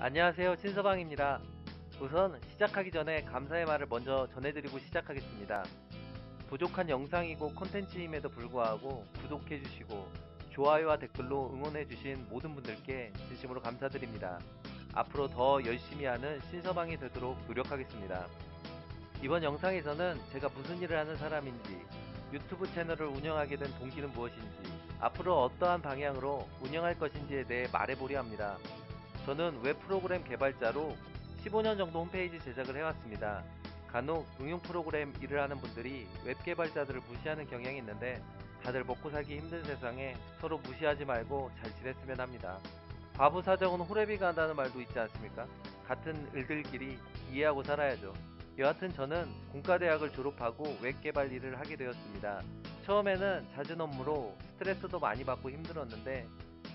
안녕하세요, 신서방입니다. 우선 시작하기 전에 감사의 말을 먼저 전해드리고 시작하겠습니다. 부족한 영상이고 콘텐츠임에도 불구하고 구독해주시고 좋아요와 댓글로 응원해주신 모든 분들께 진심으로 감사드립니다. 앞으로 더 열심히 하는 신서방이 되도록 노력하겠습니다. 이번 영상에서는 제가 무슨 일을 하는 사람인지, 유튜브 채널을 운영하게 된 동기는 무엇인지, 앞으로 어떠한 방향으로 운영할 것인지에 대해 말해보려 합니다. 저는 웹 프로그램 개발자로 15년 정도 홈페이지 제작을 해왔습니다. 간혹 응용 프로그램 일을 하는 분들이 웹 개발자들을 무시하는 경향이 있는데 다들 먹고 살기 힘든 세상에 서로 무시하지 말고 잘 지냈으면 합니다. 과부 사정은 호래비가 한다는 말도 있지 않습니까? 같은 을들끼리 이해하고 살아야죠. 여하튼 저는 공과대학을 졸업하고 웹 개발 일을 하게 되었습니다. 처음에는 잦은 업무로 스트레스도 많이 받고 힘들었는데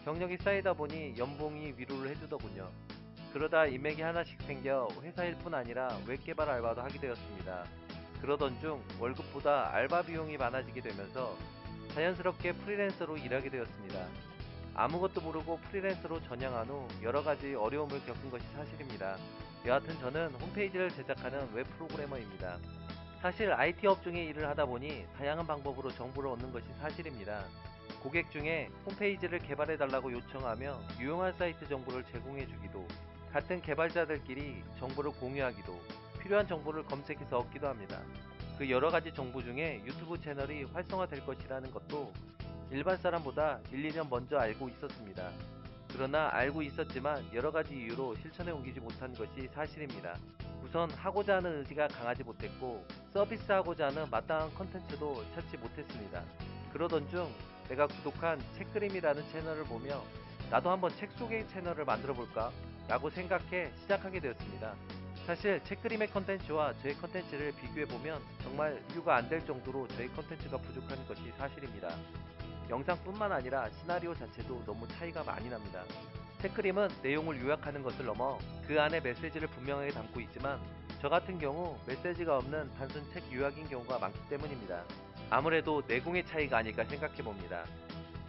경력이 쌓이다 보니 연봉이 위로를 해주더군요. 그러다 인맥이 하나씩 생겨 회사 일뿐 아니라 웹개발 알바도 하게 되었습니다. 그러던 중 월급보다 알바 비용이 많아지게 되면서 자연스럽게 프리랜서로 일하게 되었습니다. 아무것도 모르고 프리랜서로 전향한 후 여러가지 어려움을 겪은 것이 사실입니다. 여하튼 저는 홈페이지를 제작하는 웹 프로그래머입니다. 사실 IT 업종의 일을 하다 보니 다양한 방법으로 정보를 얻는 것이 사실입니다. 고객 중에 홈페이지를 개발해달라고 요청하며 유용한 사이트 정보를 제공해주기도, 같은 개발자들끼리 정보를 공유하기도, 필요한 정보를 검색해서 얻기도 합니다. 그 여러가지 정보 중에 유튜브 채널이 활성화될 것이라는 것도 일반 사람보다 1, 2년 먼저 알고 있었습니다. 그러나 알고 있었지만 여러가지 이유로 실천에 옮기지 못한 것이 사실입니다. 우선 하고자 하는 의지가 강하지 못했고 서비스하고자 하는 마땅한 컨텐츠도 찾지 못했습니다. 그러던 중 내가 구독한 책그림이라는 채널을 보며 나도 한번 책 소개 채널을 만들어 볼까 라고 생각해 시작하게 되었습니다. 사실 책그림의 컨텐츠와 저의 컨텐츠를 비교해보면 정말 비교가 안 될 정도로 저의 컨텐츠가 부족한 것이 사실입니다. 영상뿐만 아니라 시나리오 자체도 너무 차이가 많이 납니다. 책그림은 내용을 요약하는 것을 넘어 그 안에 메시지를 분명하게 담고 있지만 저 같은 경우 메시지가 없는 단순 책 요약인 경우가 많기 때문입니다. 아무래도 내공의 차이가 아닐까 생각해봅니다.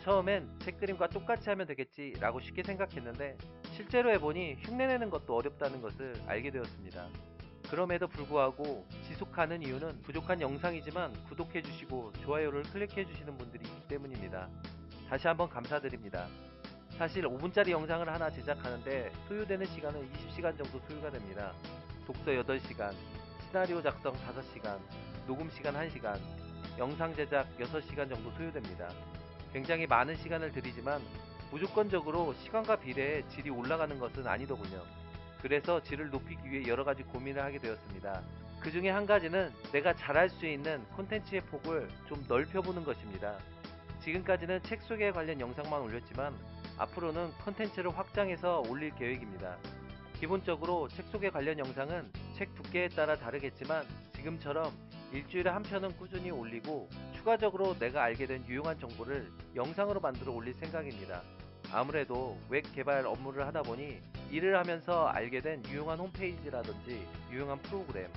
처음엔 책그림과 똑같이 하면 되겠지 라고 쉽게 생각했는데 실제로 해보니 흉내내는 것도 어렵다는 것을 알게 되었습니다. 그럼에도 불구하고 지속하는 이유는 부족한 영상이지만 구독해주시고 좋아요를 클릭해주시는 분들이 있기 때문입니다. 다시 한번 감사드립니다. 사실 5분짜리 영상을 하나 제작하는데 소요되는 시간은 20시간 정도 소요가 됩니다. 독서 8시간, 시나리오 작성 5시간, 녹음 시간 1시간, 영상 제작 6시간 정도 소요됩니다. 굉장히 많은 시간을 들이지만 무조건적으로 시간과 비례해 질이 올라가는 것은 아니더군요. 그래서 질을 높이기 위해 여러가지 고민을 하게 되었습니다. 그 중에 한 가지는 내가 잘할 수 있는 콘텐츠의 폭을 좀 넓혀보는 것입니다. 지금까지는 책 소개 관련 영상만 올렸지만 앞으로는 콘텐츠를 확장해서 올릴 계획입니다. 기본적으로 책 소개 관련 영상은 책 두께에 따라 다르겠지만 지금처럼 일주일에 한 편은 꾸준히 올리고 추가적으로 내가 알게 된 유용한 정보를 영상으로 만들어 올릴 생각입니다. 아무래도 웹 개발 업무를 하다 보니 일을 하면서 알게 된 유용한 홈페이지라든지 유용한 프로그램,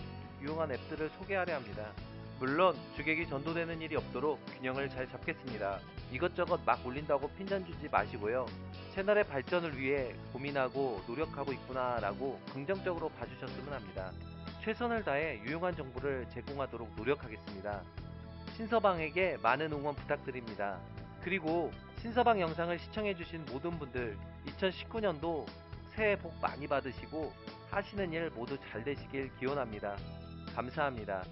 유용한 앱들을 소개하려 합니다. 물론 주객이 전도되는 일이 없도록 균형을 잘 잡겠습니다. 이것저것 막 올린다고 핀잔 주지 마시고요. 채널의 발전을 위해 고민하고 노력하고 있구나 라고 긍정적으로 봐주셨으면 합니다. 최선을 다해 유용한 정보를 제공하도록 노력하겠습니다. 신서방에게 많은 응원 부탁드립니다. 그리고 신서방 영상을 시청해주신 모든 분들 2019년도 새해 복 많이 받으시고 하시는 일 모두 잘 되시길 기원합니다. 감사합니다.